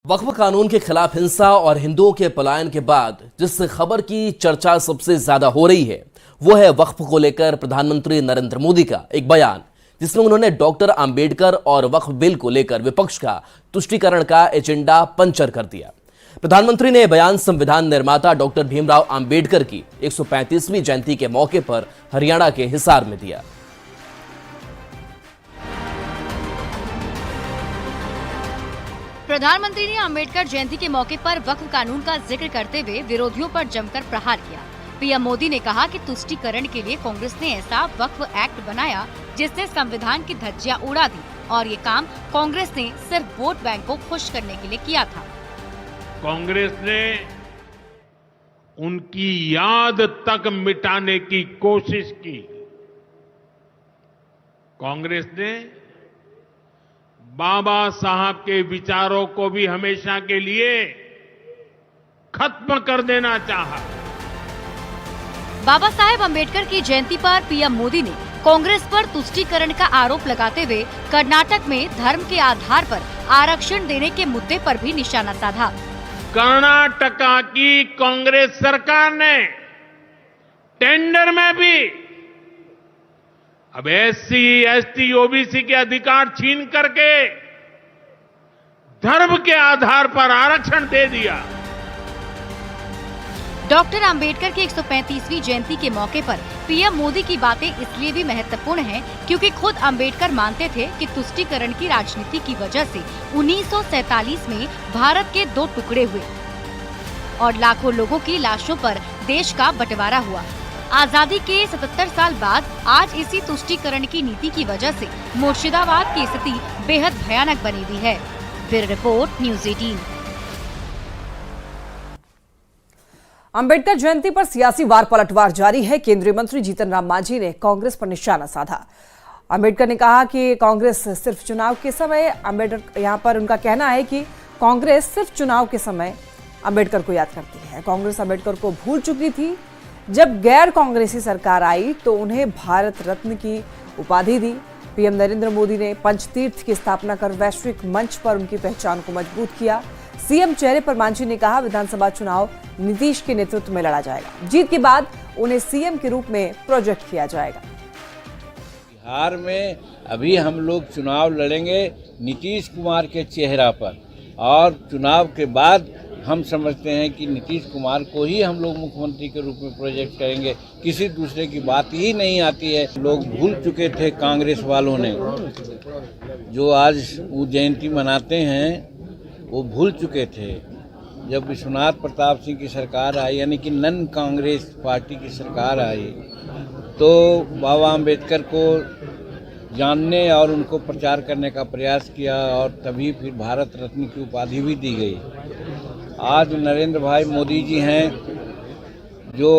वक्फ कानून के खिलाफ हिंसा और हिंदुओं के पलायन के बाद जिस खबर की चर्चा सबसे ज्यादा हो रही है वो है वक्फ को लेकर प्रधानमंत्री नरेंद्र मोदी का एक बयान, जिसमें उन्होंने डॉक्टर अंबेडकर और वक्फ बिल को लेकर विपक्ष का तुष्टीकरण का एजेंडा पंचर कर दिया। प्रधानमंत्री ने बयान संविधान निर्माता डॉक्टर भीमराव अंबेडकर की 135वीं जयंती के मौके पर हरियाणा के हिसार में दिया। प्रधानमंत्री ने अंबेडकर जयंती के मौके पर वक्फ कानून का जिक्र करते हुए विरोधियों पर जमकर प्रहार किया। पीएम मोदी ने कहा कि तुष्टीकरण के लिए कांग्रेस ने ऐसा वक्फ एक्ट बनाया जिसने संविधान की धज्जियां उड़ा दी और ये काम कांग्रेस ने सिर्फ वोट बैंक को खुश करने के लिए किया था। कांग्रेस ने उनकी याद तक मिटाने की कोशिश की। कांग्रेस ने बाबा साहब के विचारों को भी हमेशा के लिए खत्म कर देना चाहा। बाबा साहेब अंबेडकर की जयंती पर पीएम मोदी ने कांग्रेस पर तुष्टीकरण का आरोप लगाते हुए कर्नाटक में धर्म के आधार पर आरक्षण देने के मुद्दे पर भी निशाना साधा। कर्नाटका की कांग्रेस सरकार ने टेंडर में भी अब एससी, एसटी, ओबीसी के अधिकार छीन करके धर्म के आधार पर आरक्षण दे दिया। डॉक्टर अंबेडकर की 135वीं जयंती के मौके पर पीएम मोदी की बातें इसलिए भी महत्वपूर्ण हैं क्योंकि खुद अंबेडकर मानते थे कि तुष्टीकरण की राजनीति की वजह से 1947 में भारत के 2 टुकड़े हुए और लाखों लोगों की लाशों पर देश का बंटवारा हुआ। आजादी के 77 साल बाद आज इसी तुष्टीकरण की नीति की वजह से मुर्शिदाबाद की स्थिति बेहद भयानक बनी हुई है। Bureau report, news 18। Ambedkar Jayanti पर सियासी वार पलटवार जारी है। केंद्रीय मंत्री जीतन राम मांझी ने कांग्रेस पर निशाना साधा। अंबेडकर ने कहा कि कांग्रेस सिर्फ चुनाव के समय यहां पर उनका कहना है कि कांग्रेस सिर्फ चुनाव के समय अंबेडकर को याद करती है। कांग्रेस अंबेडकर को भूल चुकी थी। जब गैर कांग्रेसी सरकार आई तो उन्हें भारत रत्न की उपाधि दी। पीएम नरेंद्र मोदी ने पंचतीर्थ की स्थापना कर वैश्विक मंच पर उनकी पहचान को मजबूत किया। सीएम चेहरे पर मांझी ने कहा, विधानसभा चुनाव नीतीश के नेतृत्व में लड़ा जाएगा। जीत के बाद उन्हें सीएम के रूप में प्रोजेक्ट किया जाएगा। बिहार में अभी हम लोग चुनाव लड़ेंगे नीतीश कुमार के चेहरा पर, और चुनाव के बाद हम समझते हैं कि नीतीश कुमार को ही हम लोग मुख्यमंत्री के रूप में प्रोजेक्ट करेंगे। किसी दूसरे की बात ही नहीं आती है। लोग भूल चुके थे, कांग्रेस वालों ने जो आज वो जयंती मनाते हैं वो भूल चुके थे। जब विश्वनाथ प्रताप सिंह की सरकार आई, यानी कि नन कांग्रेस पार्टी की सरकार आई, तो बाबा अम्बेडकर को जानने और उनको प्रचार करने का प्रयास किया और तभी फिर भारत रत्न की उपाधि भी दी गई। आज नरेंद्र भाई मोदी जी हैं जो